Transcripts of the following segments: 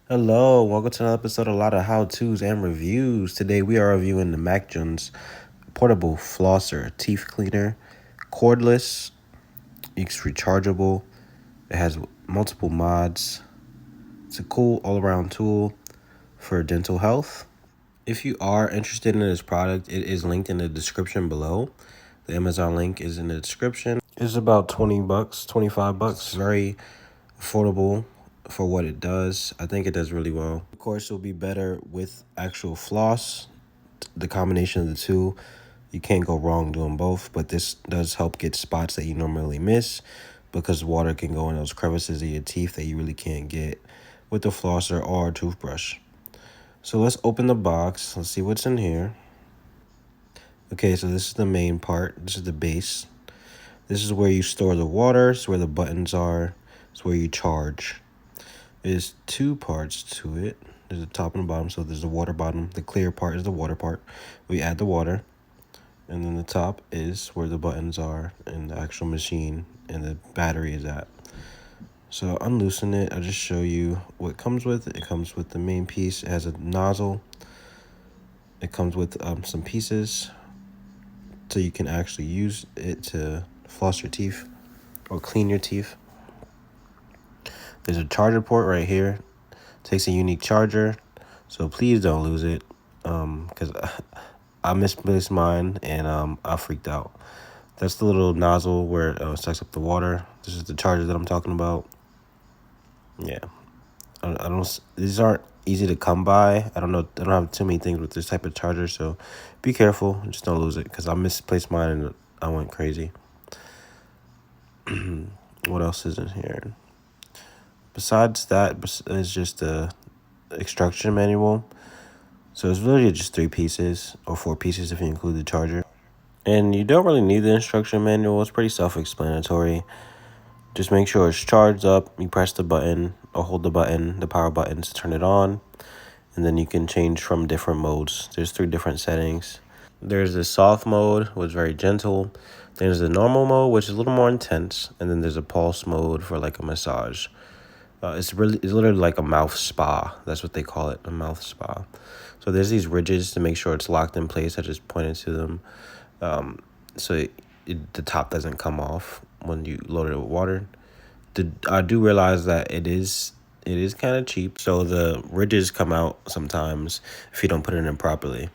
Hello, welcome to another episode of a lot of how-tos and reviews. Today we are reviewing the MakJuns portable flosser teeth cleaner, cordless, it's rechargeable, it has multiple mods. It's a cool all-around tool for dental health. If you are interested in this product, it is linked in the description below. The Amazon link is in the description. It's about 20 bucks, 25 bucks. Very affordable for what it does. I think it does really well. Of course, it'll be better with actual floss. The combination of the two, you can't go wrong doing both, but this does help get spots that you normally miss because water can go in those crevices of your teeth that you really can't get with the flosser or toothbrush. So let's open the box. Let's see what's in here. Okay, so this is the main part. This is the base. This is where you store the water. It's where the buttons are. It's where you charge. There's two parts to it. There's a top and a bottom. So there's the water bottom. The clear part is the water part. We add the water. And then the top is where the buttons are and the actual machine and the battery is at. So unloosen it. I'll just show you what it comes with. It comes with the main piece. It has a nozzle. It comes with some pieces so you can actually use it to floss your teeth or clean your teeth. There's a charger port right here. It takes a unique charger, so please don't lose it because I misplaced mine and I freaked out. That's the little nozzle where it sucks up the water. This is the charger that I'm talking about. Yeah, I don't. These aren't easy to come by. I don't know. I don't have too many things with this type of charger, so be careful. Just don't lose it because I misplaced mine and I went crazy. What else is in here? Besides that, it's just a instruction manual. So it's really just 3 pieces or 4 pieces if you include the charger. And you don't really need the instruction manual. It's pretty self-explanatory. Just make sure it's charged up. You press the button or hold the button, the power button to turn it on. And then you can change from different modes. There's 3 different settings. There's the soft mode, which is very gentle. There's the normal mode, which is a little more intense. And then there's a pulse mode for like a massage. It's literally like a mouth spa. That's what they call it, a mouth spa. So there's these ridges to make sure it's locked in place. I just pointed to them. So the top doesn't come off when you load it with water. I do realize that it is kind of cheap. So the ridges come out sometimes if you don't put it in properly.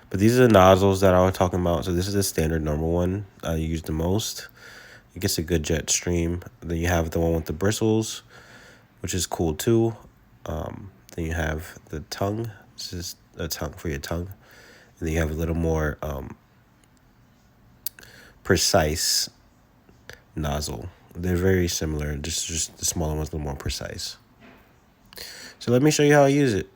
But these are the nozzles that I was talking about. So this is the standard normal one I use the most. It gets a good jet stream. Then you have the one with the bristles, which is cool too. Then you have the tongue. This is a tongue for your tongue. And then you have a little more precise nozzle. They're very similar, just the smaller one's a little more precise. So let me show you how I use it.